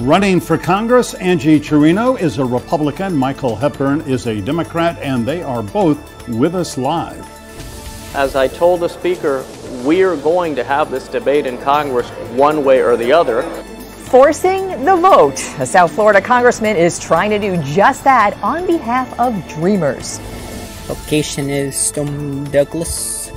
Running for Congress, Angie Chirino is a Republican, Michael Hepburn is a Democrat, and they are both with us live. As I told the Speaker, we are going to have this debate in Congress one way or the other. Forcing the vote. A South Florida congressman is trying to do just that on behalf of Dreamers. Location is Douglas.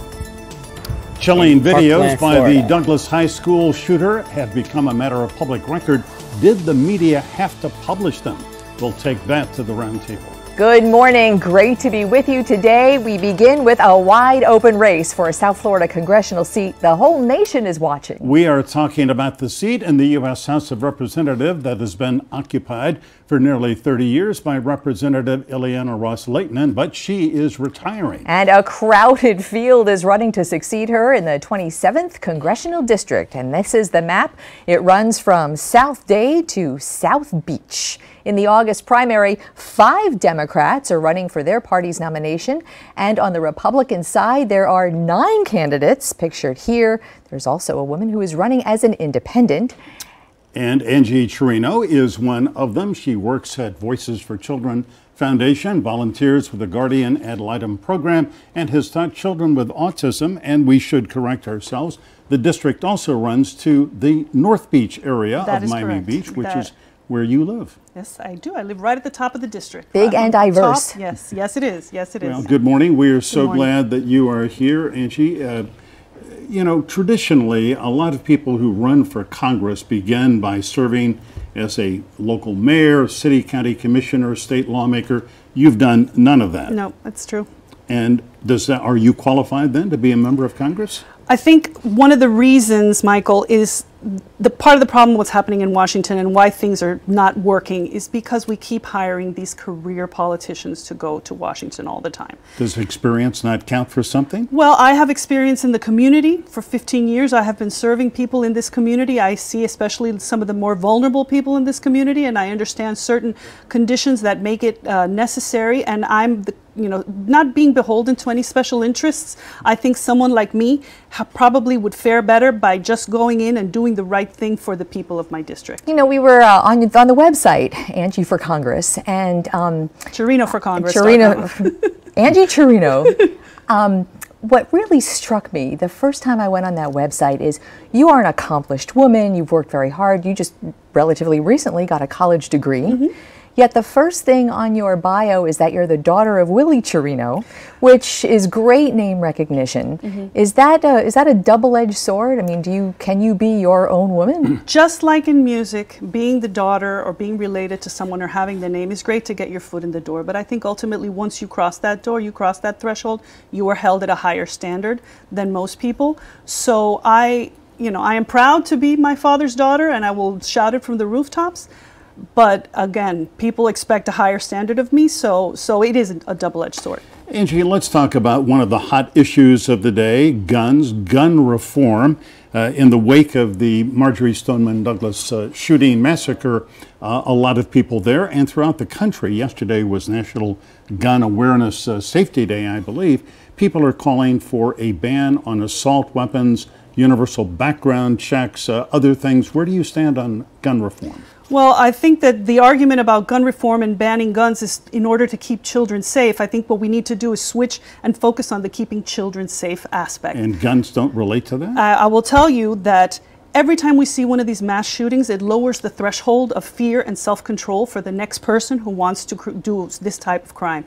Chilling videos by Florida. the Douglas High School shooter have become a matter of public record. Did the media have to publish them? We'll take that to the roundtable. Good morning. Great to be with you today. We begin with a wide open race for a South Florida congressional seat the whole nation is watching. We are talking about the seat in the U.S. House of Representatives that has been occupied for nearly 30 years by Representative Ileana Ros-Lehtinen, but she is retiring. And a crowded field is running to succeed her in the 27th Congressional District. And this is the map. It runs from South Day to South Beach. In the August primary, 5 Democrats are running for their party's nomination. And on the Republican side, there are 9 candidates pictured here. There's also a woman who is running as an independent. And Angie Chirino is one of them. She works at Voices for Children Foundation, volunteers with the Guardian Ad Litem program, and has taught children with autism. And we should correct ourselves. The district also runs to the North Beach area of Miami Beach, which is where you live. Yes, I do. I live right at the top of the district. Big and diverse. Yes, yes it is. Yes it is. Well, good morning. We are so glad that you are here, Angie. You know, traditionally, a lot of people who run for Congress begin by serving as a local mayor, city, county commissioner, state lawmaker. You've done none of that. No, that's true. And are you qualified then to be a member of Congress? I think one of the reasons, Michael, is the part of the problem what's happening in Washington and why things are not working is because we keep hiring these career politicians to go to Washington all the time. Does experience not count for something? Well, I have experience in the community. For 15 years, I have been serving people in this community. I see especially some of the more vulnerable people in this community, and I understand certain conditions that make it necessary, and I'm not being beholden to any special interests. I think someone like me probably would fare better by just going in and doing the right thing for the people of my district. You know, we were on the website, Angie for Congress, and Chirino for Congress. Angie Chirino. What really struck me the first time I went on that website is you are an accomplished woman. You've worked very hard. You just relatively recently got a college degree. Mm-hmm. Yet the first thing on your bio is that you're the daughter of Willie Chirino, which is great name recognition. Mm-hmm. Is that a double-edged sword? I mean, can you be your own woman? Just like in music, being the daughter or being related to someone or having the name is great to get your foot in the door. But I think ultimately once you cross that door, you cross that threshold, you are held at a higher standard than most people. So I am proud to be my father's daughter, and I will shout it from the rooftops. But again, people expect a higher standard of me, so it is a double-edged sword. Angie, let's talk about one of the hot issues of the day, guns, gun reform. In the wake of the Marjory Stoneman Douglas shooting massacre, a lot of people there and throughout the country. Yesterday was National Gun Awareness Safety Day, I believe. People are calling for a ban on assault weapons, universal background checks, other things. Where do you stand on gun reform? Well, I think that the argument about gun reform and banning guns is in order to keep children safe. I think what we need to do is switch and focus on the keeping children safe aspect. And guns don't relate to that? I will tell you that every time we see one of these mass shootings, it lowers the threshold of fear and self-control for the next person who wants to do this type of crime.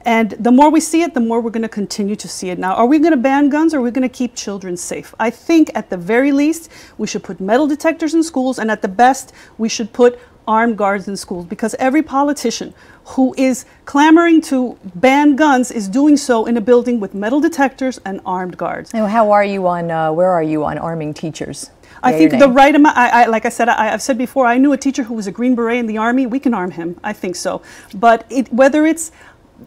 And the more we see it, the more we're going to continue to see it. Now, are we going to ban guns or are we going to keep children safe? I think at the very least, we should put metal detectors in schools, and at the best, we should put armed guards in schools, because every politician who is clamoring to ban guns is doing so in a building with metal detectors and armed guards. Now, how are you on, where are you on arming teachers? I think the right amount, like I said, I've said before, I knew a teacher who was a Green Beret in the Army. We can arm him. I think so. But whether it's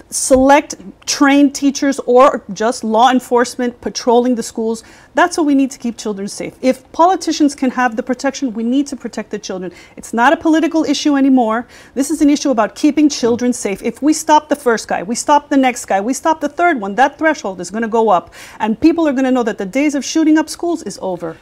select trained teachers or just law enforcement patrolling the schools, that's what we need to keep children safe. If politicians can have the protection, we need to protect the children. It's not a political issue anymore. This is an issue about keeping children safe. If we stop the first guy, we stop the next guy, we stop the third one, that threshold is going to go up. And people are going to know that the days of shooting up schools is over.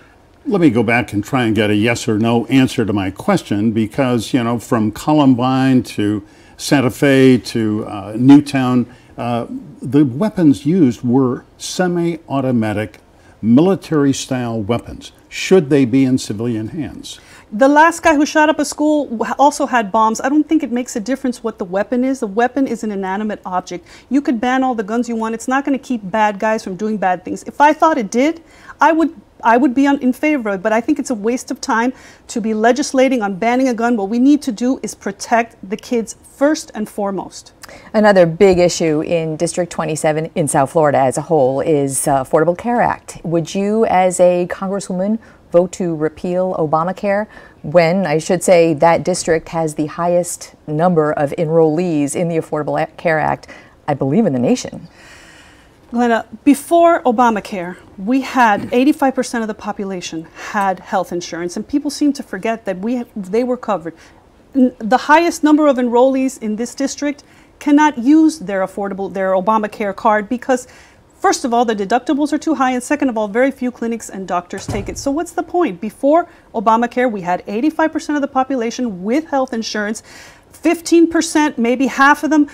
Let me go back and try and get a yes or no answer to my question, because, you know, from Columbine to Santa Fe to Newtown, the weapons used were semi-automatic military-style weapons. Should they be in civilian hands? The last guy who shot up a school also had bombs. I don't think it makes a difference what the weapon is. The weapon is an inanimate object. You could ban all the guns you want. It's not going to keep bad guys from doing bad things. If I thought it did, I would be in favor of it, but I think it's a waste of time to be legislating on banning a gun. What we need to do is protect the kids first and foremost. Another big issue in District 27 in South Florida as a whole is Affordable Care Act. Would you, as a congresswoman, vote to repeal Obamacare when, I should say, that district has the highest number of enrollees in the Affordable Care Act, I believe, in the nation? Glenna, before Obamacare, we had 85% of the population had health insurance, and people seem to forget that they were covered. The highest number of enrollees in this district cannot use their Obamacare card because, first of all, the deductibles are too high, and second of all, very few clinics and doctors take it. So what's the point? Before Obamacare, we had 85% of the population with health insurance. 15%, maybe half of them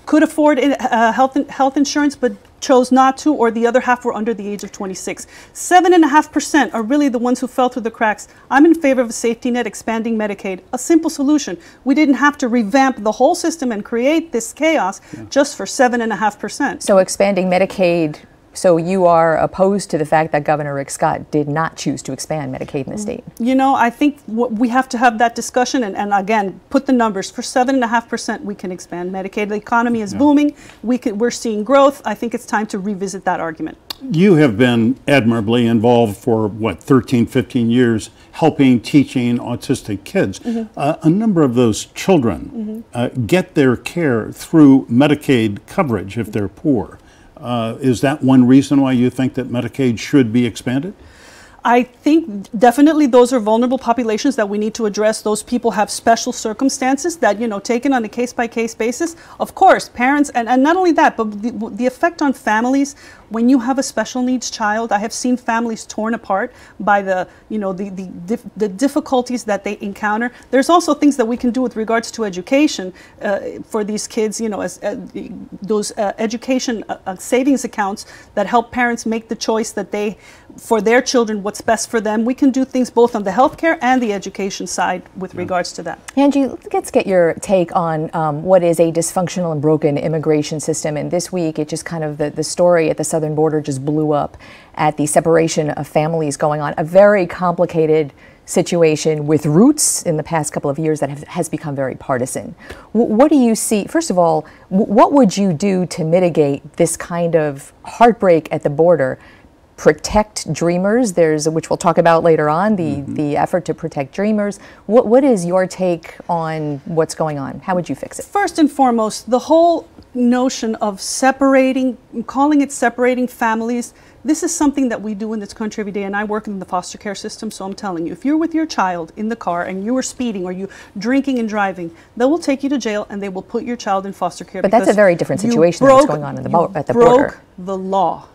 could afford health insurance but chose not to, or the other half were under the age of 26. 7.5% are really the ones who fell through the cracks. I'm in favor of a safety net, expanding Medicaid. A simple solution. We didn't have to revamp the whole system and create this chaos just for 7.5%. So expanding Medicaid. So you are opposed to the fact that Governor Rick Scott did not choose to expand Medicaid in the state? You know, I think we have to have that discussion and again, put the numbers. For 7.5%, we can expand Medicaid. The economy is booming. We're seeing growth. I think it's time to revisit that argument. You have been admirably involved for, 13, 15 years, helping, teaching autistic kids. A number of those children get their care through Medicaid coverage if they're poor. Is that one reason why you think that Medicaid should be expanded? I think definitely those are vulnerable populations that we need to address. Those people have special circumstances that, you know, taken on a case-by-case basis. Of course, parents, and not only that, but the effect on families. When you have a special needs child, I have seen families torn apart by the difficulties that they encounter. There's also things that we can do with regards to education for these kids, you know, as those education savings accounts that help parents make the choice that for their children, what's best for them. We can do things both on the healthcare and the education side with regards to that. Angie, let's get your take on what is a dysfunctional and broken immigration system. And this week, it just kind of, the story at the southern border just blew up at the separation of families going on. A very complicated situation with roots in the past couple of years that has become very partisan. What do you see? First of all, what would you do to mitigate this kind of heartbreak at the border? Protect dreamers, which we'll talk about later on, the effort to protect dreamers. What is your take on what's going on? How would you fix it? First and foremost, the whole notion of calling it separating families, this is something that we do in this country every day, and I work in the foster care system, so I'm telling you, if you're with your child in the car and you are speeding or you drinking and driving, they will take you to jail and they will put your child in foster care. But that's a very different situation than what's going on at the border. You broke the law.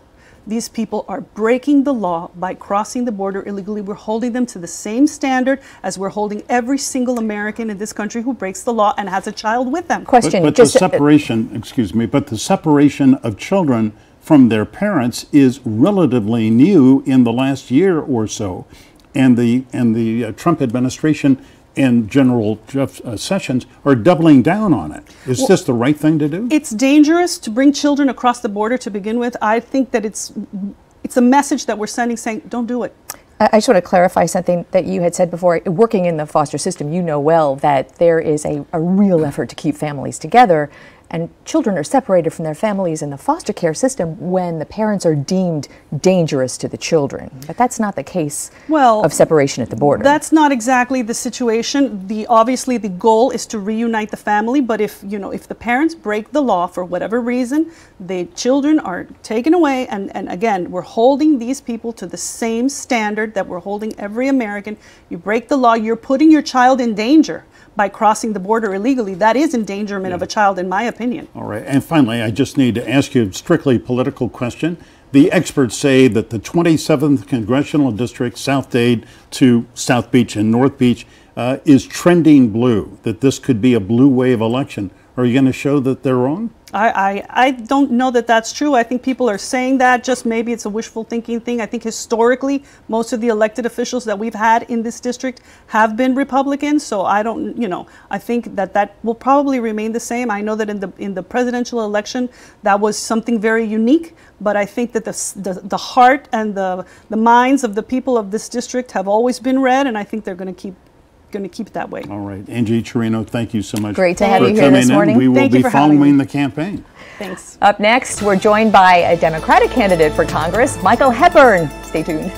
These people are breaking the law by crossing the border illegally. We're holding them to the same standard as we're holding every single American in this country who breaks the law and has a child with them. Question. But the separation, excuse me, but the separation of children from their parents is relatively new in the last year or so. And the Trump administration and General Sessions are doubling down on it. Is this the right thing to do? It's dangerous to bring children across the border to begin with. I think that it's a message that we're sending saying, don't do it. I just want to clarify something that you had said before. Working in the foster system, you know well that there is a real effort to keep families together. And children are separated from their families in the foster care system when the parents are deemed dangerous to the children. But that's not the case of separation at the border. That's not exactly the situation. Obviously, the goal is to reunite the family. But if the parents break the law for whatever reason, the children are taken away. And again, we're holding these people to the same standard that we're holding every American. You break the law, you're putting your child in danger by crossing the border illegally. That is endangerment of a child, in my opinion. All right. And finally, I just need to ask you a strictly political question. the experts say that the 27th Congressional District, South Dade to South Beach and North Beach, is trending blue, that this could be a blue wave election. Are you going to show that they're wrong? I don't know that that's true. I think people are saying that, just maybe it's a wishful thinking thing. I think historically, most of the elected officials that we've had in this district have been Republicans. So I don't, I think that will probably remain the same. I know that in the presidential election, that was something very unique. But I think that the heart and the minds of the people of this district have always been red, and I think they're going to keep it that way. All right. Angie Chirino, thank you so much. Great to have you here this morning. We will be following the campaign. Thanks. Up next, we're joined by a Democratic candidate for Congress, Michael Hepburn. Stay tuned.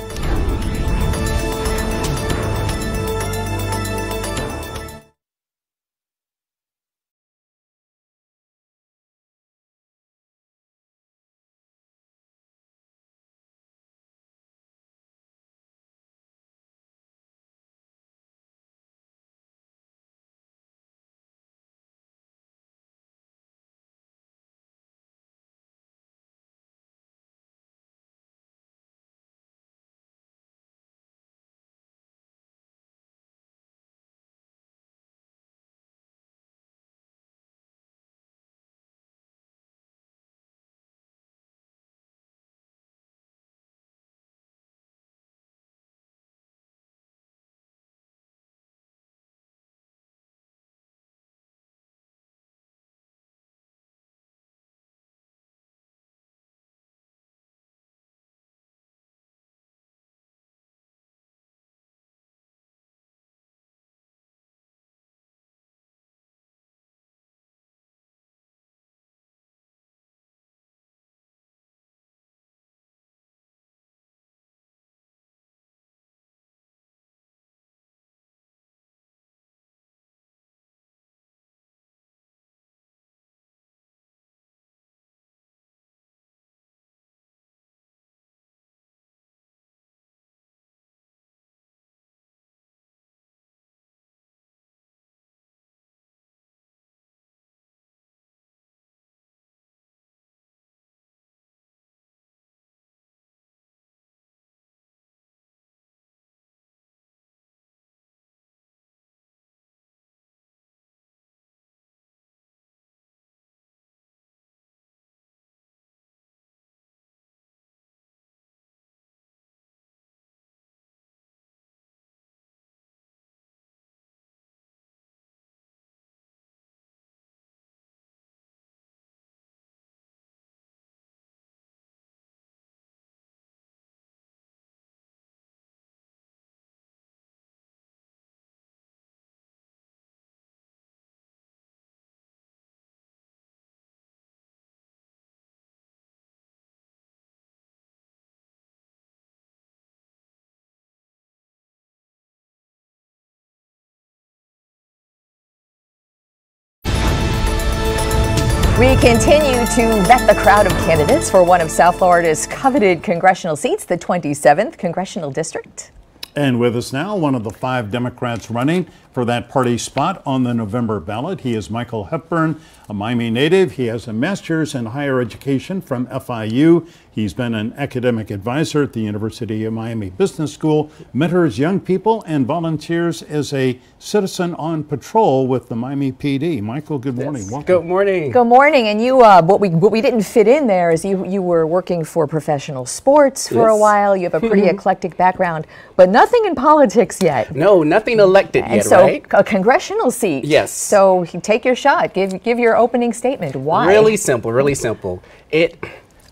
We continue to vet the crowd of candidates for one of South Florida's coveted congressional seats, the 27th Congressional District. And with us now, one of the 5 Democrats running for that party spot on the November ballot. He is Michael Hepburn, a Miami native. He has a master's in higher education from FIU. He's been an academic advisor at the University of Miami Business School, mentors young people, and volunteers as a citizen on patrol with the Miami PD. Michael, good morning. Yes. Welcome. Good morning. Good morning. And you, what we didn't fit in there is you were working for professional sports for a while. You have a pretty eclectic background, but nothing in politics yet. No, nothing elected And yet, so right? a congressional seat. Yes. So take your shot. Give your opening statement. Why? Really simple, really simple.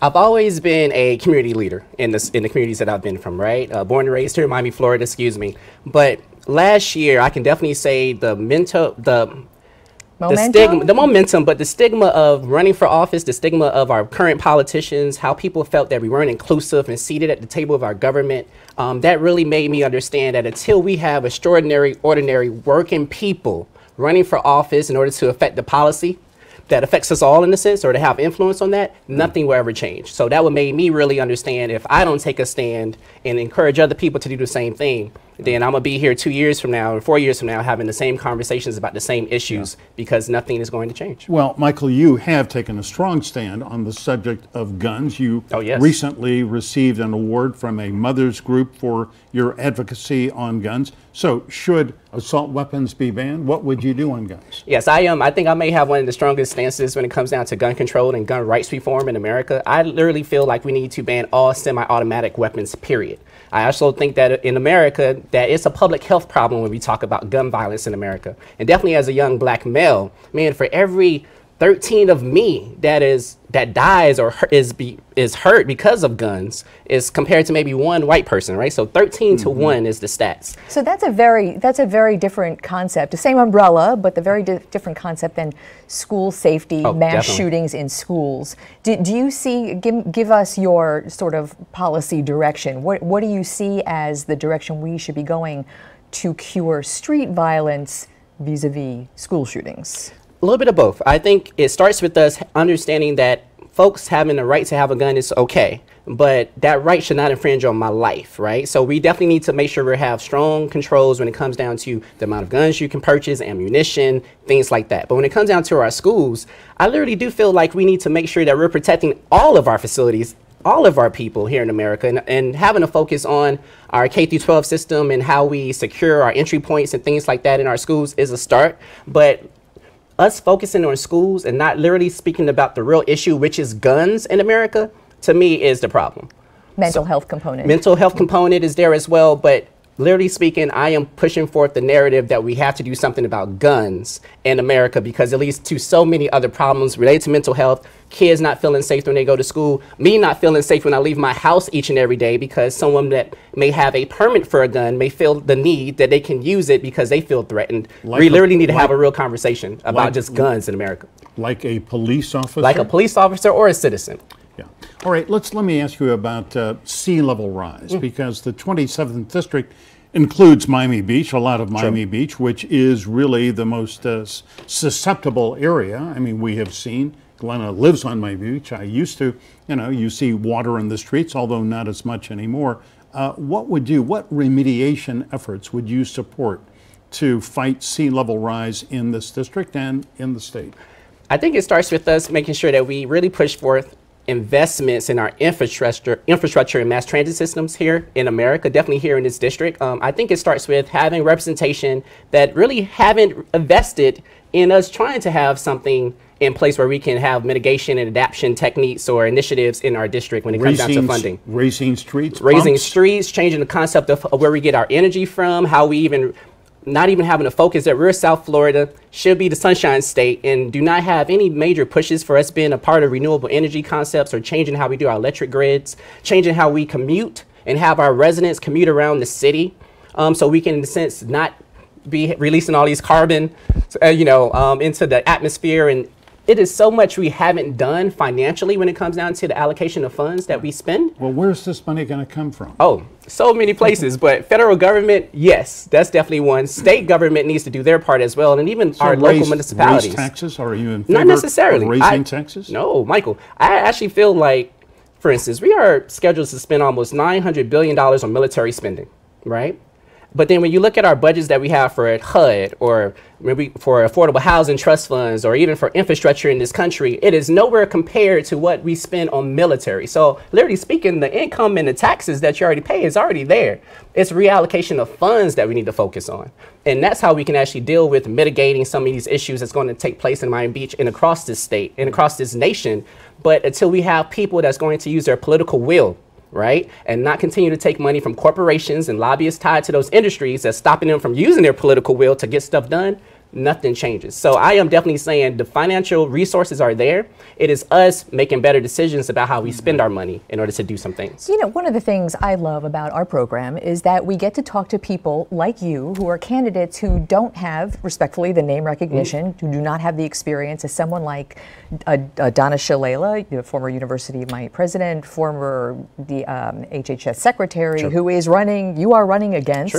I've always been a community leader in the communities that I've been from, right? Born and raised here in Miami, Florida, excuse me. But last year, I can definitely say the momentum, but the stigma of running for office, the stigma of our current politicians, how people felt that we weren't inclusive and seated at the table of our government, that really made me understand that until we have extraordinary, ordinary working people running for office in order to affect the policy that affects us all in a sense, or to have influence on that, nothing will ever change. So that would make me really understand if I don't take a stand and encourage other people to do the same thing, then I'm gonna be here 2 years from now or 4 years from now having the same conversations about the same issues because nothing is going to change. Well, Michael, you have taken a strong stand on the subject of guns. You recently received an award from a mother's group for your advocacy on guns. So should assault weapons be banned? What would you do on guns? Yes, I think I may have one of the strongest stances when it comes down to gun control and gun rights reform in America. I literally feel like we need to ban all semi-automatic weapons, period. I also think that in America, that it's a public health problem when we talk about gun violence in America. And definitely as a young black male, man, for every 13 of me that dies or is hurt because of guns is compared to maybe one white person, right? So 13 to 1 is the stats. So that's a very different concept. The same umbrella, but the very different concept than school safety, mass shootings in schools. Do you see? Give us your sort of policy direction. What do you see as the direction we should be going to cure street violence vis-a-vis school shootings? A little bit of both. I think it starts with us understanding that folks having the right to have a gun is okay, but that right should not infringe on my life, right? So we definitely need to make sure we have strong controls when it comes down to the amount of guns you can purchase, ammunition, things like that. But when it comes down to our schools, I literally do feel like we need to make sure that we're protecting all of our facilities, all of our people here in America, and having a focus on our K-12 system and how we secure our entry points and things like that in our schools is a start. But us focusing on schools and not literally speaking about the real issue, which is guns in America, to me is the problem. Mental health component. Mental health component is there as well, but literally speaking, I am pushing forth the narrative that we have to do something about guns in America because it leads to so many other problems related to mental health, kids not feeling safe when they go to school, me not feeling safe when I leave my house each and every day because someone that may have a permit for a gun may feel the need that they can use it because they feel threatened. We literally need to have a real conversation about just guns in America. Like a police officer? Like a police officer or a citizen. Yeah. All right, let me ask you about sea level rise, because the 27th District includes Miami Beach, a lot of Miami Beach, which is really the most susceptible area. I mean, we have seen, Glenna lives on Miami Beach. I used to, you see water in the streets, although not as much anymore. What remediation efforts would you support to fight sea level rise in this district and in the state? I think it starts with us making sure that we really push forth investments in our infrastructure and mass transit systems here in America, definitely here in this district. I think it starts with having representation that really haven't invested in us trying to have something in place where we can have mitigation and adaptation techniques or initiatives in our district when it comes down to funding. Raising streets? Raising streets, changing the concept of where we get our energy from, how we even not even having a focus that we're South Florida, should be the Sunshine State, and do not have any major pushes for us being a part of renewable energy concepts or changing how we do our electric grids, changing how we commute and have our residents commute around the city, so we can, in a sense, not be releasing all these carbon, into the atmosphere. And it is so much we haven't done financially when it comes down to the allocation of funds that we spend. Well, where's this money going to come from? Oh, so many places, but federal government, yes, that's definitely one. State government needs to do their part as well, and even our local municipalities. Raise taxes? Are you in favor Not necessarily. of raising taxes? No, Michael. I actually feel like, for instance, we are scheduled to spend almost $900 billion on military spending, right? But then when you look at our budgets that we have for HUD or maybe for affordable housing trust funds or even for infrastructure in this country, it is nowhere compared to what we spend on military. So literally speaking, the income and the taxes that you already pay is already there. It's reallocation of funds that we need to focus on. And that's how we can actually deal with mitigating some of these issues that's going to take place in Miami Beach and across this state and across this nation. But until we have people that's going to use their political will, right, and not continue to take money from corporations and lobbyists tied to those industries that's stopping them from using their political will to get stuff done, nothing changes. So I am definitely saying the financial resources are there. It is us making better decisions about how we spend our money in order to do some things. You know, one of the things I love about our program is that we get to talk to people like you who are candidates who don't have, respectfully, the name recognition, who do not have the experience as someone like Donna Shalala, the former University of Miami president, former HHS secretary, who is running, you are running against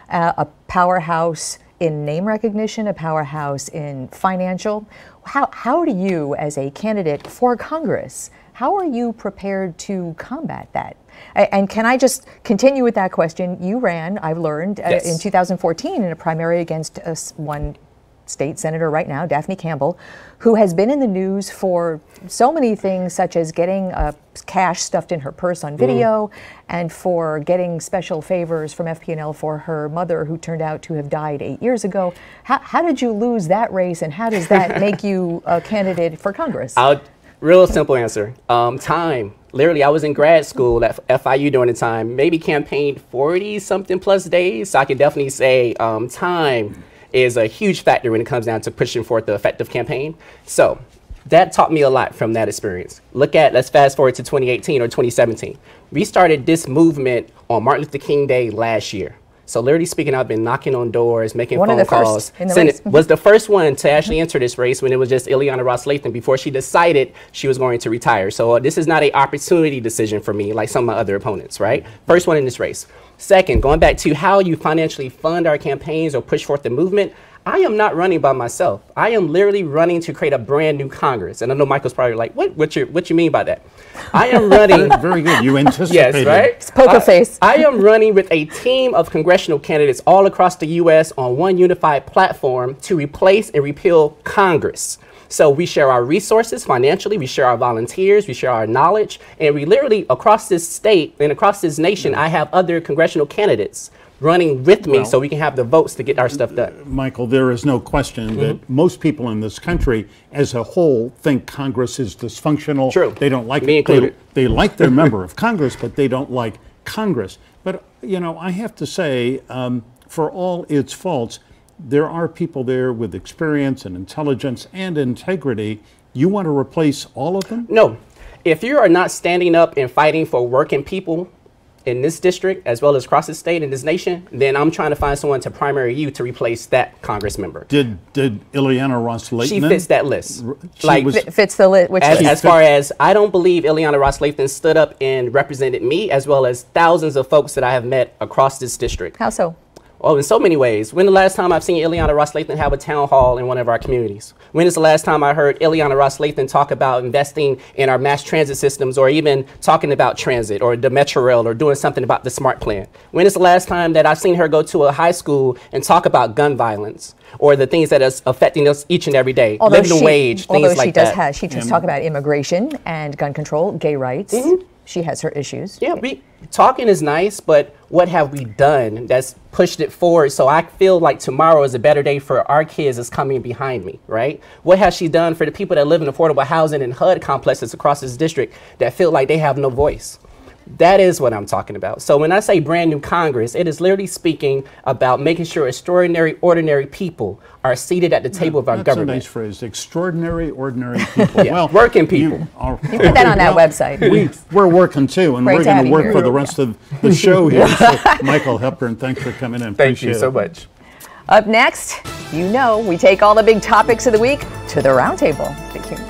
a powerhouse in name recognition, a powerhouse in financial. How do you, as a candidate for Congress, how are you prepared to combat that? And can I just continue with that question? You ran, I've learned, Yes. in 2014 in a primary against one state senator right now, Daphne Campbell, who has been in the news for so many things, such as getting cash stuffed in her purse on video, and for getting special favors from FP&L for her mother, who turned out to have died 8 years ago. How did you lose that race, and how does that make you a candidate for Congress? Real simple answer. Time. Literally, I was in grad school at FIU during the time, maybe campaigned 40 something plus days. So I can definitely say time is a huge factor when it comes down to pushing forth the effective campaign. So that taught me a lot from that experience. Let's fast forward to 2018 or 2017. We started this movement on Martin Luther King Day last year. So literally speaking, I've been knocking on doors, making phone calls. Senate was the first one to actually enter this race when it was just Ileana Ros-Lehtinen before she decided she was going to retire. So this is not an opportunity decision for me like some of my other opponents, right? First one in this race. Second, going back to how you financially fund our campaigns or push forth the movement, I am not running by myself. I am literally running to create a brand new Congress. And I know Michael's probably like, what you mean by that? I am running. Very good. You anticipated. Yes, right? It's poker face. I am running with a team of congressional candidates all across the U.S. on one unified platform to replace and repeal Congress. So we share our resources financially, we share our volunteers, we share our knowledge, and we literally, across this state and across this nation, I have other congressional candidates running with me so we can have the votes to get our stuff done. Michael, there is no question that most people in this country as a whole think Congress is dysfunctional. True. They don't like Me it. included. They like their member of Congress, but they don't like Congress. But, you know, I have to say, for all its faults, there are people there with experience and intelligence and integrity. You want to replace all of them? No. If you are not standing up and fighting for working people in this district, as well as across the state and this nation, then I'm trying to find someone to primary you to replace that Congress member. Did Ileana Ros-Lehtinen? She fits that list. Fits the list. As far as, I don't believe Ileana Ros-Lehtinen stood up and represented me, as well as thousands of folks that I have met across this district. How so? Oh, in so many ways. When the last time I've seen Ileana Ros-Lehtinen have a town hall in one of our communities? When is the last time I heard Ileana Ros-Lehtinen talk about investing in our mass transit systems, or even talking about transit or the Metro Rail or doing something about the SMART plan? When is the last time that I've seen her go to a high school and talk about gun violence or the things that is affecting us each and every day? Living wage, things like that. She does talk about immigration and gun control, gay rights. She has her issues. Yeah, talking is nice, but what have we done that's pushed it forward? So I feel like tomorrow is a better day for our kids that's coming behind me, right? What has she done for the people that live in affordable housing and HUD complexes across this district that feel like they have no voice? That is what I'm talking about. So when I say brand new Congress, it is literally speaking about making sure extraordinary, ordinary people are seated at the table of our government. That's a nice phrase. Extraordinary, ordinary people. Yeah. Well, working people. You put that on that website. We're working too, and Great we're to going have to you work here. for the rest of the show here. So, Michael Hepburn, thanks for coming in. Thank you Appreciate so it. much. Up next, you know, we take all the big topics of the week to the roundtable. Stay tuned.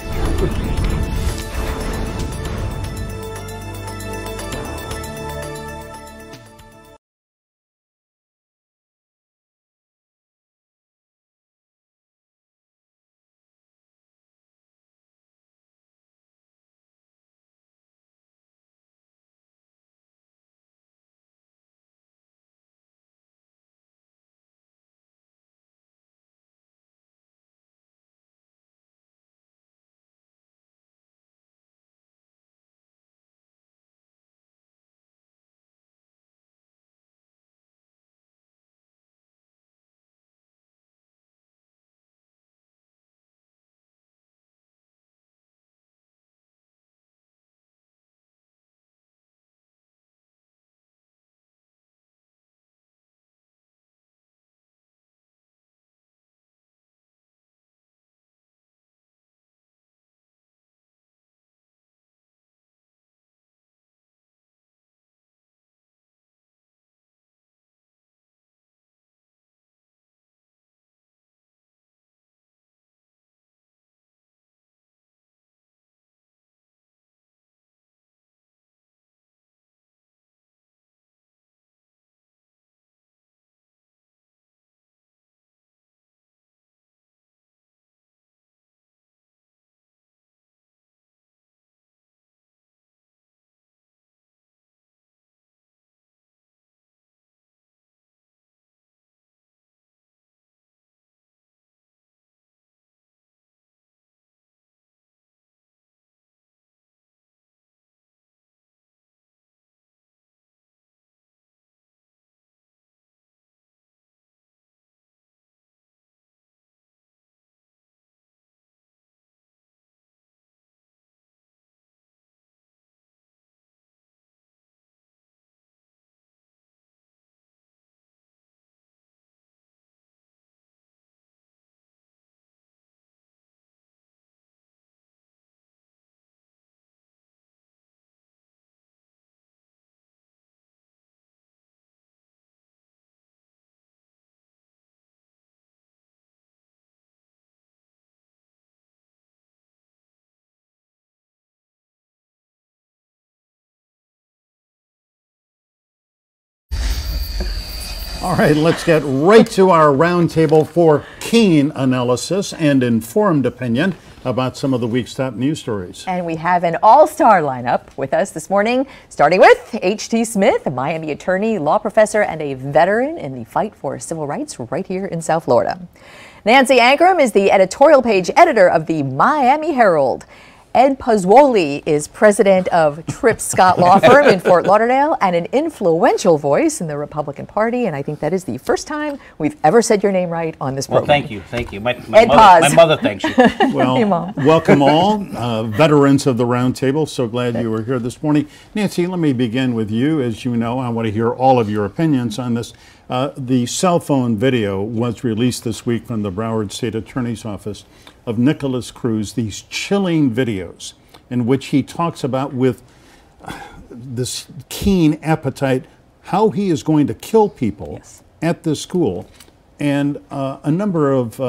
All right, let's get right to our roundtable for keen analysis and informed opinion about some of the week's top news stories. And we have an all-star lineup with us this morning, starting with H.T. Smith, a Miami attorney, law professor, and a veteran in the fight for civil rights right here in South Florida. Nancy Ankrum is the editorial page editor of the Miami Herald. Ed Pozzuoli is president of Tripp Scott Law Firm in Fort Lauderdale and an influential voice in the Republican Party. And I think that is the first time we've ever said your name right on this program. Well, thank you. Thank you. My mother thanks you. Well, hey, Mom. Welcome all, veterans of the roundtable. So glad you were here this morning. Nancy, let me begin with you. As you know, I want to hear all of your opinions on this. The cell phone video was released this week from the Broward State Attorney's Office of Nicholas Cruz, these chilling videos in which he talks about with this keen appetite how he is going to kill people at this school. And a number of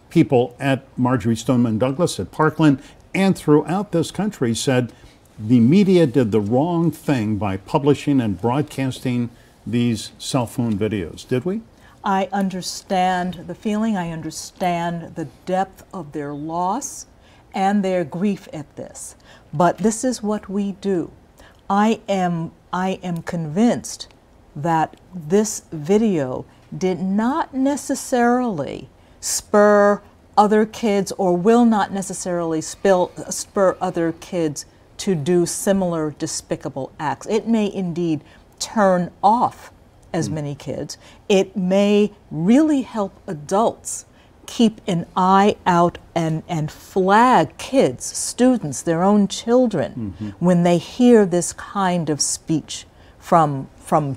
people at Marjory Stoneman Douglas, at Parkland, and throughout this country said the media did the wrong thing by publishing and broadcasting these cell phone videos. Did we? I understand the feeling. I understand the depth of their loss and their grief at this. But this is what we do. I am convinced that this video did not necessarily spur other kids or will not necessarily spur other kids to do similar despicable acts. It may indeed turn off as many kids. It may really help adults keep an eye out and flag kids, students, their own children, when they hear this kind of speech from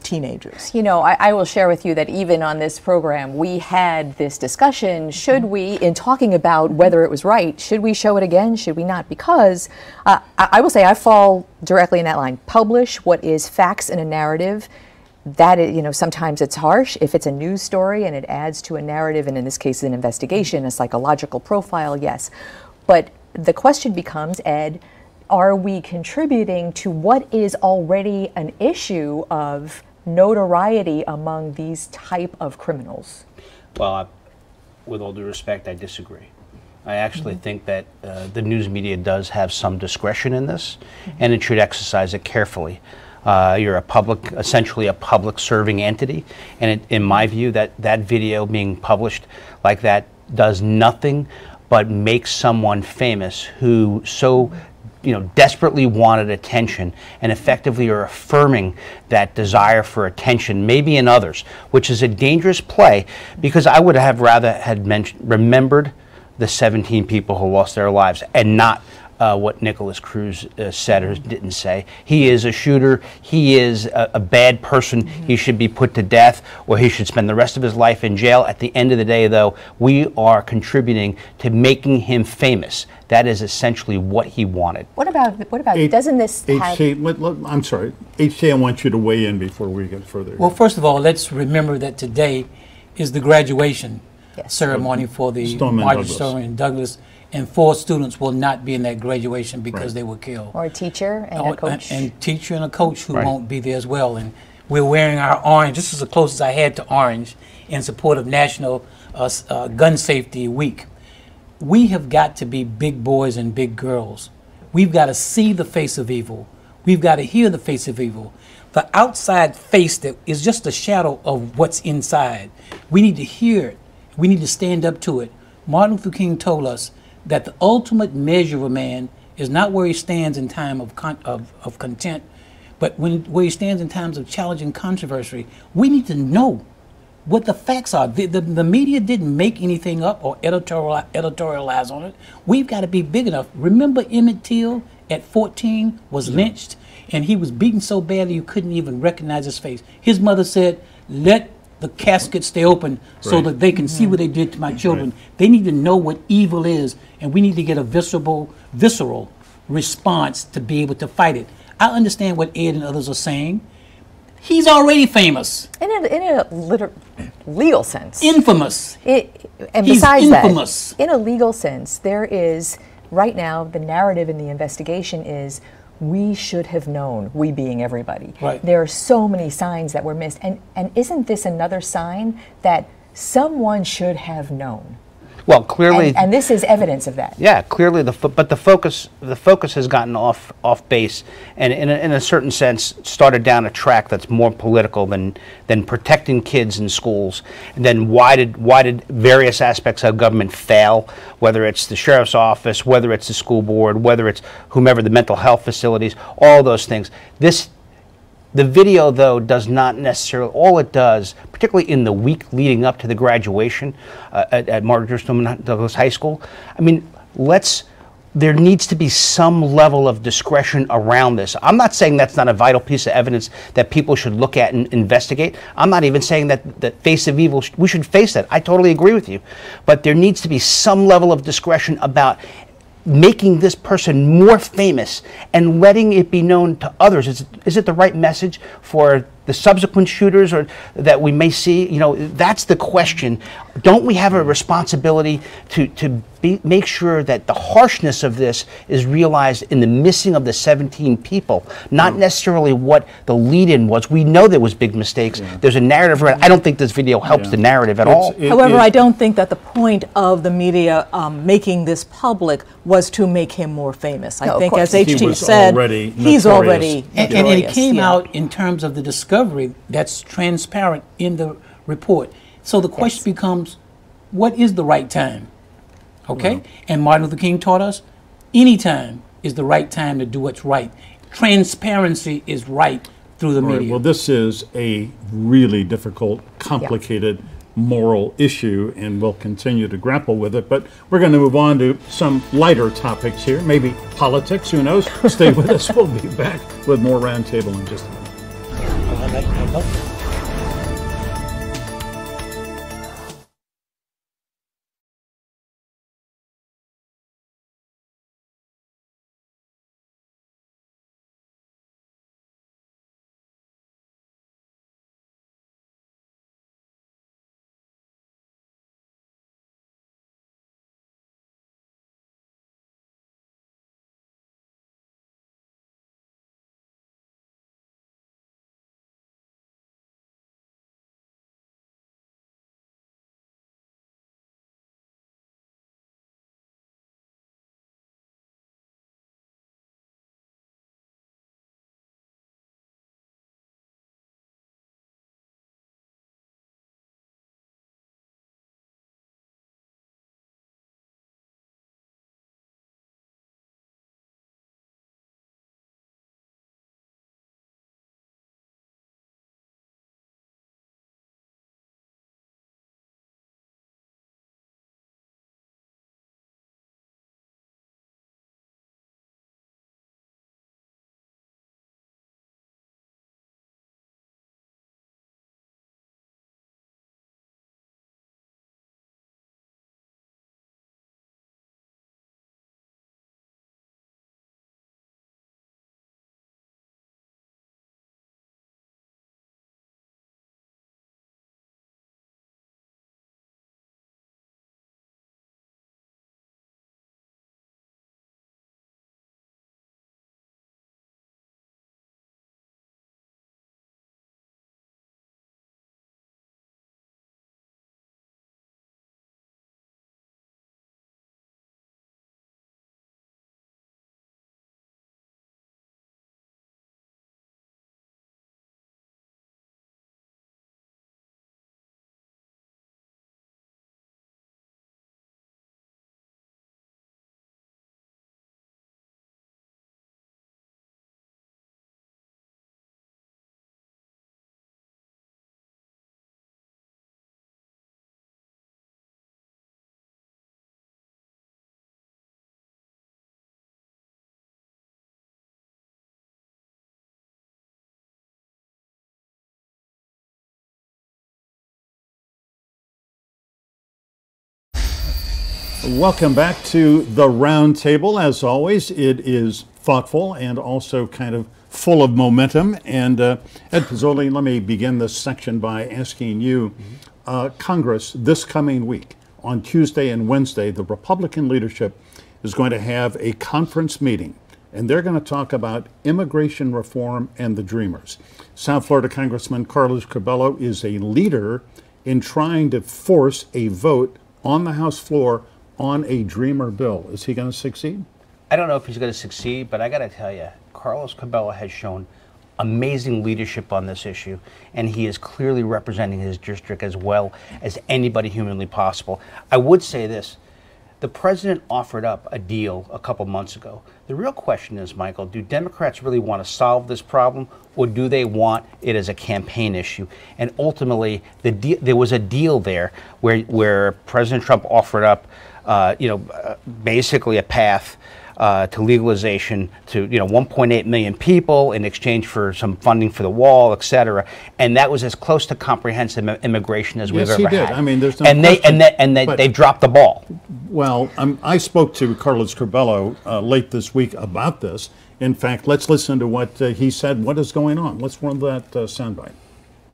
teenagers. You know, I will share with you that even on this program, we had this discussion, should we, in talking about whether it was right, should we show it again, should we not? Because I will say I fall directly in that line. Publish what is facts in a narrative. That is, you know, sometimes it's harsh. If it's a news story and it adds to a narrative, and in this case an investigation, a psychological profile, yes. But the question becomes, Ed, are we contributing to what is already an issue of notoriety among these type of criminals? Well, with all due respect, I disagree. I actually think that the news media does have some discretion in this, and it should exercise it carefully. You're essentially a public serving entity, and in my view, that video being published like that does nothing but make someone famous who so desperately wanted attention, and effectively are affirming that desire for attention, maybe in others, which is a dangerous play, because I would have rather had remembered the 17 people who lost their lives and not what Nicholas Cruz said or didn't say. He is a shooter. He is a bad person. He should be put to death, or he should spend the rest of his life in jail. At the end of the day, though, we are contributing to making him famous. That is essentially what he wanted. What about doesn't this have... I'm sorry. H.J., I want you to weigh in before we get further. Well, first of all, let's remember that today is the graduation ceremony for the Marjory Stoneman Douglas. And 4 students will not be in that graduation because they were killed. Or a teacher and a coach. And teacher and a coach who won't be there as well. And we're wearing our orange. This is the closest I had to orange in support of National Gun Safety Week. We have got to be big boys and big girls. We've got to see the face of evil. We've got to hear the face of evil. The outside face that is just a shadow of what's inside. We need to hear it. We need to stand up to it. Martin Luther King told us that the ultimate measure of a man is not where he stands in time of content, but where he stands in times of challenging controversy. We need to know what the facts are. The media didn't make anything up or editorialize on it. We've got to be big enough. Remember Emmett Till at 14 was lynched, and he was beaten so badly you couldn't even recognize his face. His mother said, let the casket stay open so that they can see what they did to my children. They need to know what evil is, and we need to get a visceral response to be able to fight it. I understand what Ed and others are saying. He's already famous. In a legal sense. Infamous. And He's besides infamous. that, in a legal sense, there is, right now, the narrative in the investigation is we should have known, we being everybody. Right. There are so many signs that were missed. And isn't this another sign that someone should have known? Well, clearly, and this is evidence of that. Yeah, clearly, but the focus has gotten off base, and in a certain sense, started down a track that's more political than protecting kids in schools. And then why did various aspects of government fail? Whether it's the sheriff's office, whether it's the school board, whether it's whomever, the mental health facilities, all those things. The video, though, does not necessarily, all it does, particularly in the week leading up to the graduation at Marjory Stoneman Douglas High School, I mean, there needs to be some level of discretion around this. I'm not saying that's not a vital piece of evidence that people should look at and investigate. I'm not even saying that the face of evil, we should face that. I totally agree with you. But there needs to be some level of discretion about making this person more famous and letting it be known to others. Is it the right message for the subsequent shooters or that we may see? You know, that's the question. Don't we have a responsibility to make sure that the harshness of this is realized in the missing of the 17 people, not necessarily what the lead-in was. We know there was big mistakes. Yeah. There's a narrative. I don't think this video helps the narrative at all. However, I don't think that the point of the media making this public was to make him more famous. I think, as HT said, he's already and it came out in terms of the discovery that's transparent in the report. So the question becomes, what is the right time? Okay? And Martin Luther King taught us, any time is the right time to do what's right. Transparency is right through the media. Well, this is a really difficult, complicated moral issue, and we'll continue to grapple with it. But we're going to move on to some lighter topics here, maybe politics, who knows? Stay with us. We'll be back with more Roundtable in just a minute. Welcome back to the Roundtable. As always, it is thoughtful and also kind of full of momentum. And Ed Pizzoli, let me begin this section by asking you, Congress this coming week, on Tuesday and Wednesday, the Republican leadership is going to have a conference meeting and they're going to talk about immigration reform and the Dreamers. South Florida Congressman Carlos Curbelo is a leader in trying to force a vote on the House floor on a Dreamer bill. Is he going to succeed? I don't know if he's going to succeed, but I got to tell you, Carlos Curbelo has shown amazing leadership on this issue, and he is clearly representing his district as well as anybody humanly possible. I would say this. The president offered up a deal a couple months ago. The real question is, Michael, do Democrats really want to solve this problem, or do they want it as a campaign issue? And ultimately, there was a deal there where President Trump offered up, basically a path to legalization to 1.8 million people in exchange for some funding for the wall, et cetera, and that was as close to comprehensive immigration as we've ever had. Yes, he did. I mean, there's no question. They dropped the ball. Well, I spoke to Carlos Curbelo late this week about this. In fact, let's listen to what he said. What is going on? Let's run that soundbite.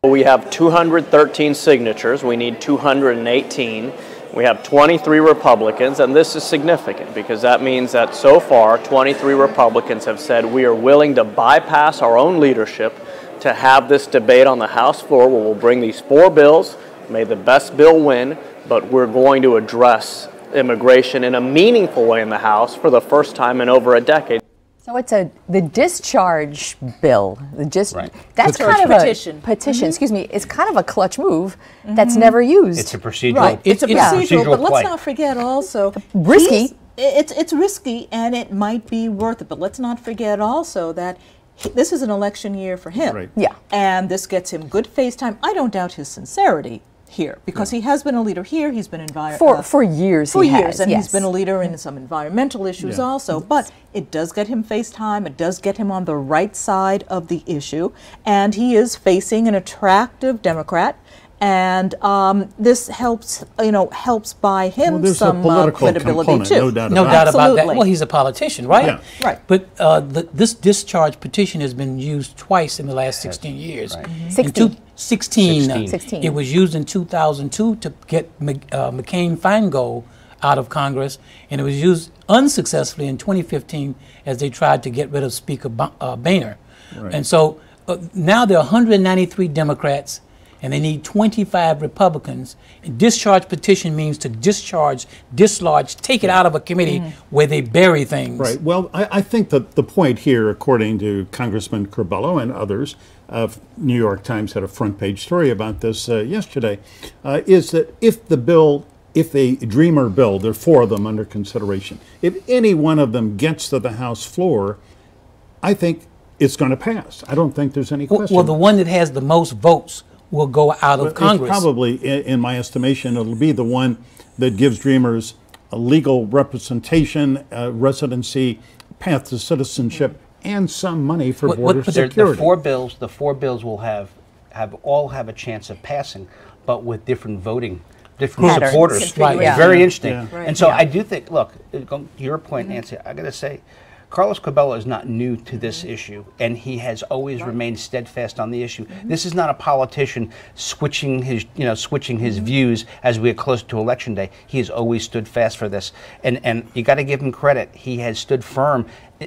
We have 213 signatures. We need 218. We have 23 Republicans, and this is significant because that means that so far 23 Republicans have said we are willing to bypass our own leadership to have this debate on the House floor where we'll bring these 4 bills, may the best bill win, but we're going to address immigration in a meaningful way in the House for the first time in over a decade. So it's the discharge bill. Right. That's kind of a petition. Excuse me. It's kind of a clutch move that's never used. It's a procedural. Right. It's a procedural, but play. let's not forget also risky. It's risky, and it might be worth it. But let's not forget also that this is an election year for him. Right. Yeah. And this gets him good face time. I don't doubt his sincerity here, because he has been a leader here. He's been for years. And he's been a leader in some environmental issues also. But it does get him face time. It does get him on the right side of the issue, and he is facing an attractive Democrat. And this helps buy him some credibility too. No doubt about that. Well, he's a politician, right? Yeah. Right. But this discharge petition has been used twice in the last 16 years. Right. 16. 16. It was used in 2002 to get McCain-Feingold out of Congress, and it was used unsuccessfully in 2015 as they tried to get rid of Speaker Boehner. Right. And so now there are 193 Democrats, and they need 25 Republicans. And discharge petition means to discharge, dislodge, take it out of a committee where they bury things. Right. Well, I think that the point here, according to Congressman Curbelo and others, New York Times had a front page story about this yesterday, is that if a Dreamer bill, there are 4 of them under consideration, if any one of them gets to the House floor, I think it's going to pass. I don't think there's any question. Well, the one that has the most votes will go out of Congress. Probably, in my estimation, it'll be the one that gives Dreamers a legal representation, residency, path to citizenship, and some money for border security. The four bills will all have a chance of passing, but with different supporters. Right. It's very interesting. Yeah. Right. And so I do think, look, to your point, Nancy, I got to say, Carlos Curbelo is not new to this issue, and he has always remained steadfast on the issue. This is not a politician switching his views as we get closer to Election Day. He has always stood fast for this, and you got to give him credit. He has stood firm,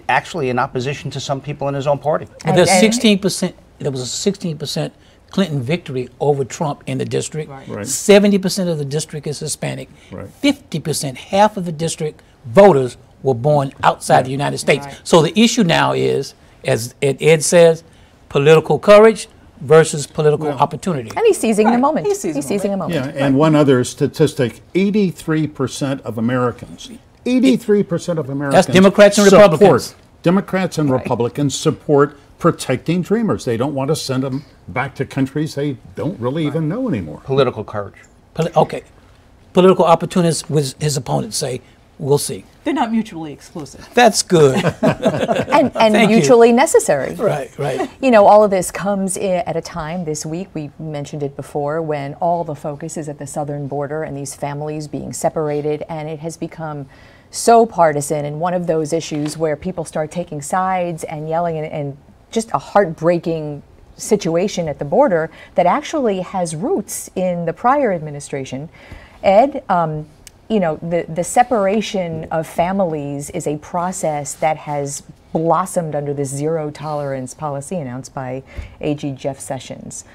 actually in opposition to some people in his own party. Well, there's 16%. There was a 16% Clinton victory over Trump in the district. Right. 70% of the district is Hispanic. Right. 50%, half of the district voters were born outside the United States. Right. So the issue now is, as Ed says, political courage versus political opportunity. And he's seizing the moment. He's seizing a moment. Yeah, and one other statistic, 83% of Americans, 83% of Americans. That's Democrats and Republicans. Democrats and Republicans support protecting Dreamers. They don't want to send them back to countries they don't really even know anymore. Political courage. Political opportunists, with his opponents say, we'll see. They're not mutually exclusive. That's good. and mutually necessary. Right. You know, all of this comes at a time this week, we mentioned it before, when all the focus is at the southern border and these families being separated, and it has become so partisan and one of those issues where people start taking sides and yelling, and just a heartbreaking situation at the border that actually has roots in the prior administration. Ed, you know, the separation of families is a process that has blossomed under this zero tolerance policy announced by AG Jeff Sessions.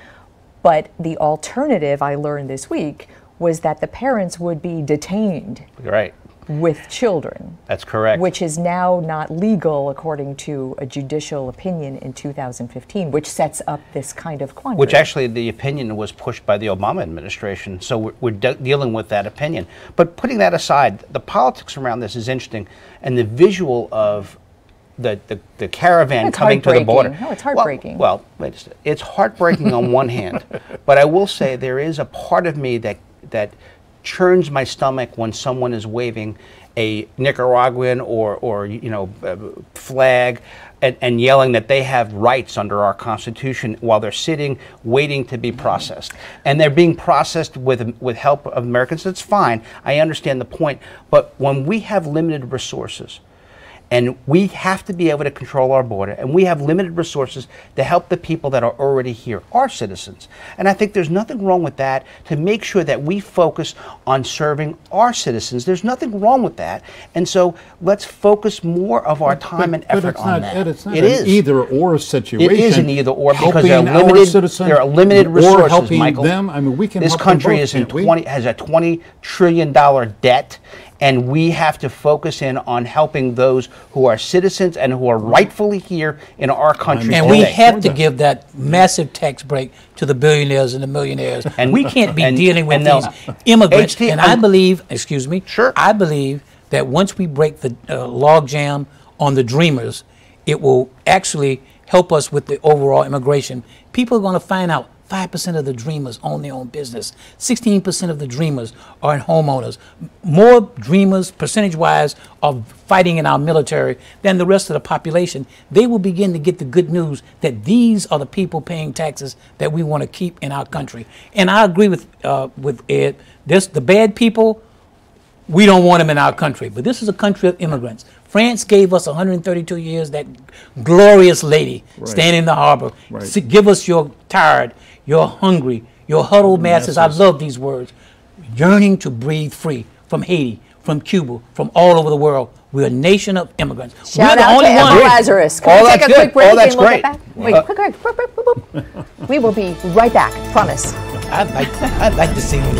But the alternative, I learned this week, was that the parents would be detained Right. with children. That's correct. Which is now not legal according to a judicial opinion in 2015, which sets up this kind of quandary. Which actually the opinion was pushed by the Obama administration, so we're dealing with that opinion. But putting that aside, the politics around this is interesting, and the visual of the caravan coming to the border. No, it's heartbreaking. Well, wait a second. It's heartbreaking on one hand, but I will say there is a part of me that churns my stomach when someone is waving a Nicaraguan or flag and yelling that they have rights under our Constitution while they're sitting waiting to be processed. And they're being processed with help of Americans. That's fine. I understand the point. But when we have limited resources, and we have to be able to control our border, and we have limited resources to help the people that are already here, our citizens. And I think there's nothing wrong with that, to make sure that we focus on serving our citizens. There's nothing wrong with that. And so let's focus more of our time and effort on that. It's not an either-or situation. It is an either-or because there are limited resources, helping Michael. Them. I mean, we can this help country them both, has a $20 trillion debt, and we have to focus in on helping those who are citizens and who are rightfully here in our country. And we have to give that massive tax break to the billionaires and the millionaires. And we can't be dealing with these immigrants. And I believe, excuse me, I believe that once we break the logjam on the dreamers, it will actually help us with the overall immigration. People are going to find out 5% of the dreamers own their own business. 16% of the dreamers are homeowners. More dreamers, percentage-wise, are fighting in our military than the rest of the population. They will begin to get the good news that these are the people paying taxes that we want to keep in our country. And I agree with Ed. The bad people, we don't want them in our country. But this is a country of immigrants. France gave us 132 years, that glorious lady standing in the harbor. Give us your tired, your hungry, your huddled masses. I love these words. Yearning to breathe free from Haiti, from Cuba, from all over the world. We're a nation of immigrants. Shout out to Emma Lazarus. Can we take a quick break and we'll get back? Wait, quick. We will be right back. Promise. I'd like to see when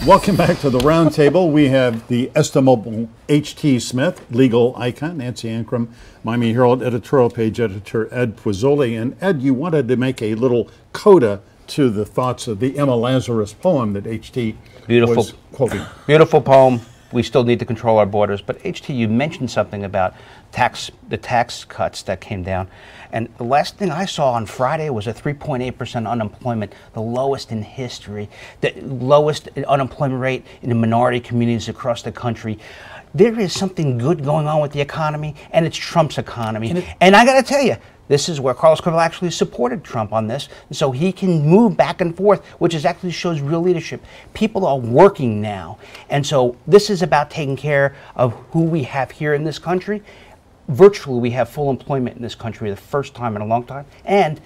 Welcome back to the round table. We have the estimable H.T. Smith, legal icon, Nancy Ankrum, Miami Herald editorial page editor Ed Puzzoli. And Ed, you wanted to make a little coda to the thoughts of the Emma Lazarus poem that H.T. was quoting. Beautiful poem. We still need to control our borders. But H.T., you mentioned something about the tax cuts that came down. And the last thing I saw on Friday was a 3.8% unemployment, the lowest in history, the lowest unemployment rate in the minority communities across the country. There is something good going on with the economy, and it's Trump's economy. And I got to tell you, this is where Carlos Cuervo actually supported Trump on this, so he can move back and forth, which is actually shows real leadership. People are working now, and so this is about taking care of who we have here in this country. Virtually, we have full employment in this country the first time in a long time, and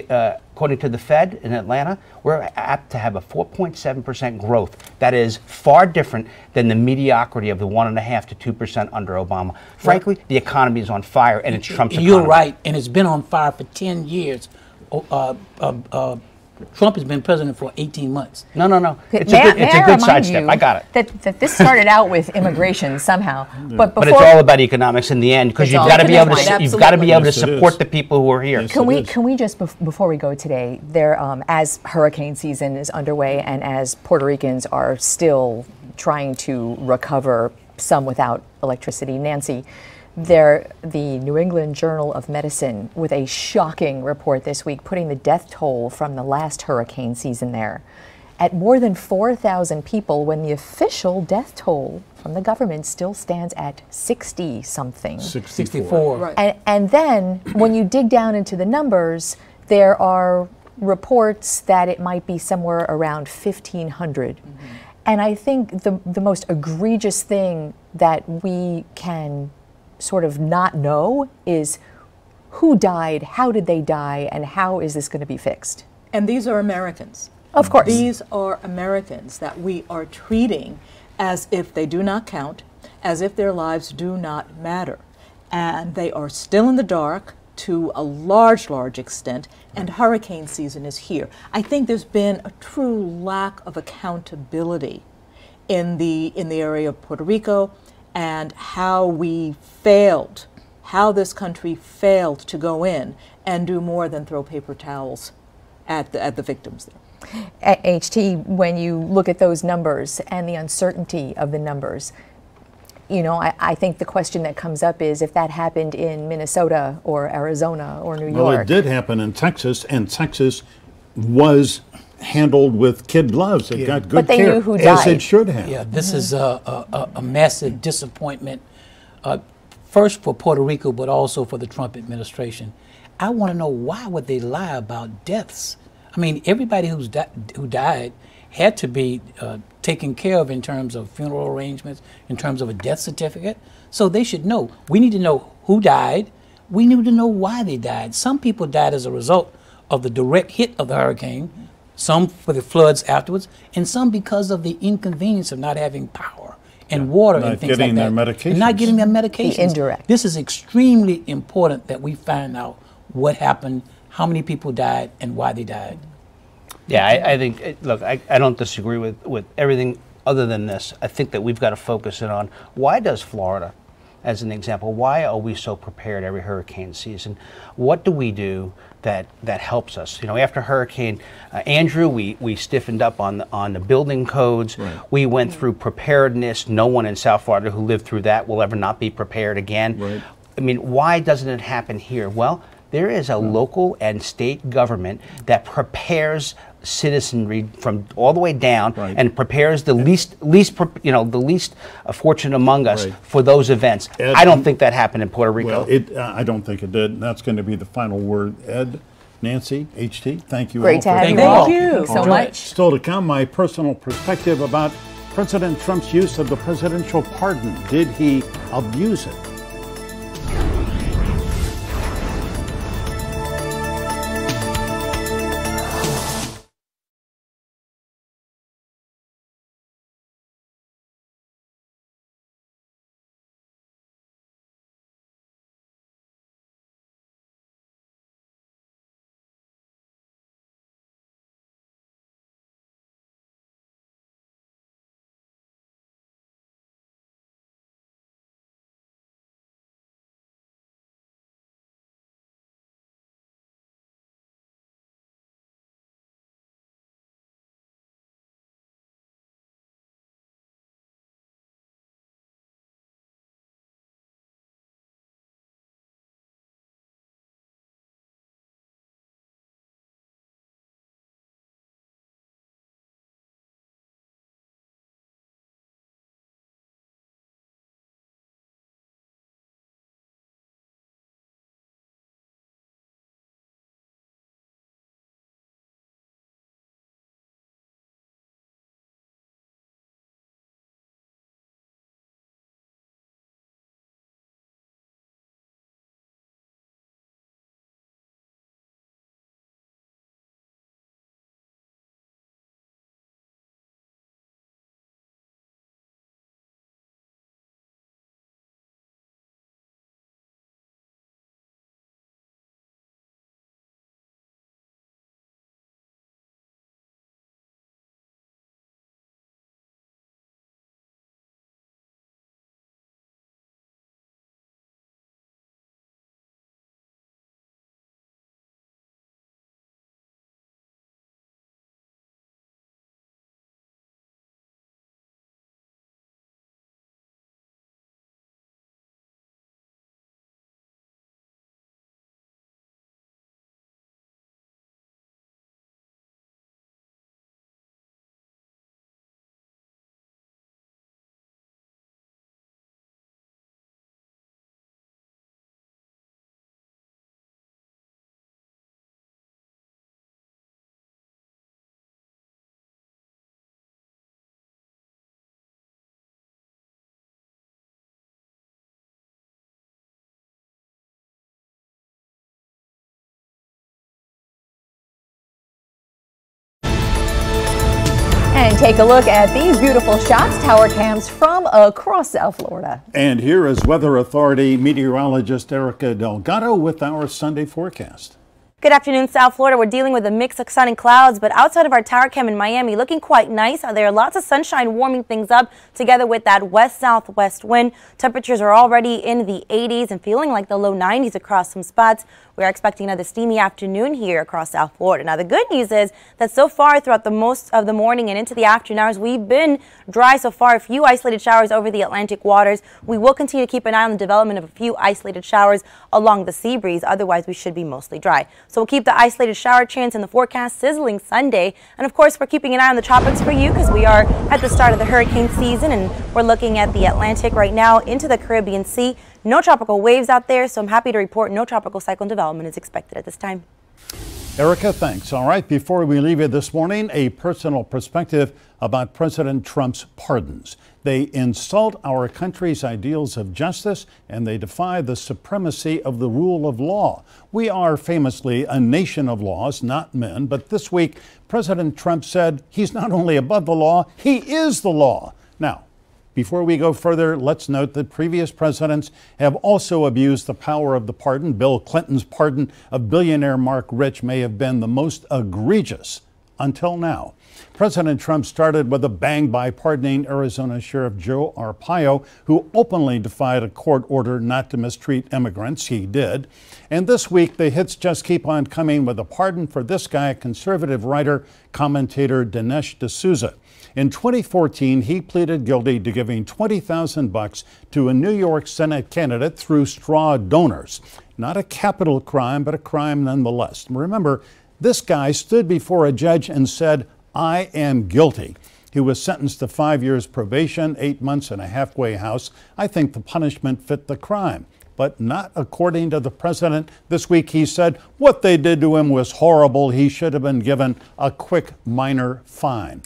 according to the Fed in Atlanta, we're apt to have a 4.7% growth. That is far different than the mediocrity of the 1.5% to 2% under Obama. Frankly, the economy is on fire, and it's Trump's economy. You're right, and it's been on fire for 10 years. Trump has been president for 18 months. No. It's a good sidestep. I got it. That this started out with immigration somehow, but it's all about economics in the end, because you've got to be able to support the people who are here. Yes, can we just before we go today, there as hurricane season is underway and as Puerto Ricans are still trying to recover, some without electricity, Nancy, the New England Journal of Medicine with a shocking report this week putting the death toll from the last hurricane season there at more than 4,000 people, when the official death toll from the government still stands at 60-something. 64. Right. And then when you dig down into the numbers, there are reports that it might be somewhere around 1,500. And I think the most egregious thing that we can sort of not know is who died, how did they die, and how is this going to be fixed? And these are Americans. Of course. These are Americans that we are treating as if they do not count, as if their lives do not matter. And they are still in the dark to a large extent, and hurricane season is here. I think there's been a true lack of accountability in the area of Puerto Rico, and how we failed, how this country failed to go in and do more than throw paper towels at the victims there. HT, when you look at those numbers and the uncertainty of the numbers, you know, I think the question that comes up is if that happened in Minnesota or Arizona or New York. Well, it did happen in Texas, and Texas was handled with kid gloves. It got good care, as it should have. Yeah, this is a massive disappointment, first for Puerto Rico, but also for the Trump administration. I want to know, why would they lie about deaths? I mean, everybody who died had to be taken care of in terms of funeral arrangements, in terms of a death certificate. So they should know. We need to know who died. We need to know why they died. Some people died as a result of the direct hit of the hurricane, some for the floods afterwards, and some because of the inconvenience of not having power and water and things like that. And not getting their medications. The indirect. This is extremely important that we find out what happened, how many people died, and why they died. Yeah, I think, look, I don't disagree with everything other than this. I think that we've got to focus in on, why does Florida, as an example, why are we so prepared every hurricane season? What do we do that helps us? You know, after Hurricane Andrew, we stiffened up on the building codes. Right. We went through preparedness. No one in South Florida who lived through that will ever not be prepared again. Right. I mean, why doesn't it happen here? Well, there is a local and state government that prepares citizenry from all the way down, and prepares the least fortunate among us for those events. Ed, I don't think that happened in Puerto Rico. Well, I don't think it did. That's going to be the final word. Ed, Nancy, HT, thank you all. Great to have you. Thank you so much. Still to come, my personal perspective about President Trump's use of the presidential pardon. Did he abuse it? take a look at these beautiful shots, tower cams from across South Florida. And here is Weather Authority meteorologist Erica Delgado with our Sunday forecast. Good afternoon, South Florida. We're dealing with a mix of sun and clouds, but outside of our tower cam in Miami, looking quite nice. There are lots of sunshine warming things up together with that west-southwest wind. Temperatures are already in the 80s and feeling like the low 90s across some spots. We are expecting another steamy afternoon here across South Florida. Now, the good news is that so far throughout the most of the morning and into the afternoon hours, we've been dry so far. A few isolated showers over the Atlantic waters. We will continue to keep an eye on the development of a few isolated showers along the sea breeze. Otherwise, we should be mostly dry. So we'll keep the isolated shower chance in the forecast, sizzling Sunday. And of course, we're keeping an eye on the tropics for you because we are at the start of the hurricane season and we're looking at the Atlantic right now into the Caribbean Sea. No tropical waves out there, so I'm happy to report no tropical cyclone development is expected at this time. Erica, thanks. All right, before we leave you this morning, a personal perspective about President Trump's pardons. They insult our country's ideals of justice and they defy the supremacy of the rule of law. We are famously a nation of laws, not men, but this week President Trump said he's not only above the law, he is the law. Now, before we go further, let's note that previous presidents have also abused the power of the pardon. Bill Clinton's pardon of billionaire Mark Rich may have been the most egregious until now. President Trump started with a bang by pardoning Arizona Sheriff Joe Arpaio, who openly defied a court order not to mistreat immigrants. He did. And this week, the hits just keep on coming with a pardon for this guy, conservative writer, commentator Dinesh D'Souza. In 2014, he pleaded guilty to giving $20,000 to a New York Senate candidate through straw donors. Not a capital crime, but a crime nonetheless. Remember, this guy stood before a judge and said, "I am guilty." He was sentenced to 5 years probation, 8 months in a halfway house. I think the punishment fit the crime, but not according to the president. This week he said what they did to him was horrible. He should have been given a quick minor fine.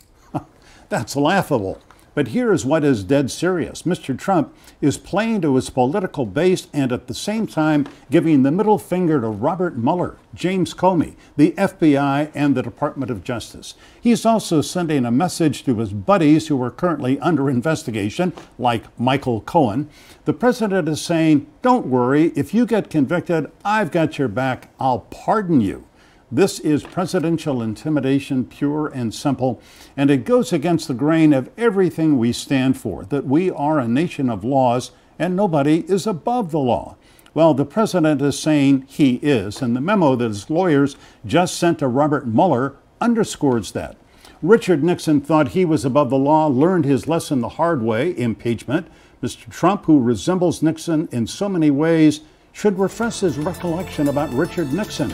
That's laughable. But here is what is dead serious. Mr. Trump is playing to his political base and at the same time giving the middle finger to Robert Mueller, James Comey, the FBI, and the Department of Justice. He's also sending a message to his buddies who are currently under investigation, like Michael Cohen. The president is saying, don't worry, if you get convicted, I've got your back. I'll pardon you. This is presidential intimidation, pure and simple, and it goes against the grain of everything we stand for, that we are a nation of laws and nobody is above the law. Well, the president is saying he is, and the memo that his lawyers just sent to Robert Mueller underscores that. Richard Nixon thought he was above the law, learned his lesson the hard way, impeachment. Mr. Trump, who resembles Nixon in so many ways, should refresh his recollection about Richard Nixon.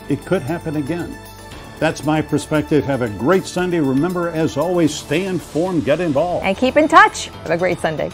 It could happen again. That's my perspective. Have a great Sunday. Remember, as always, stay informed, get involved. And keep in touch. Have a great Sunday.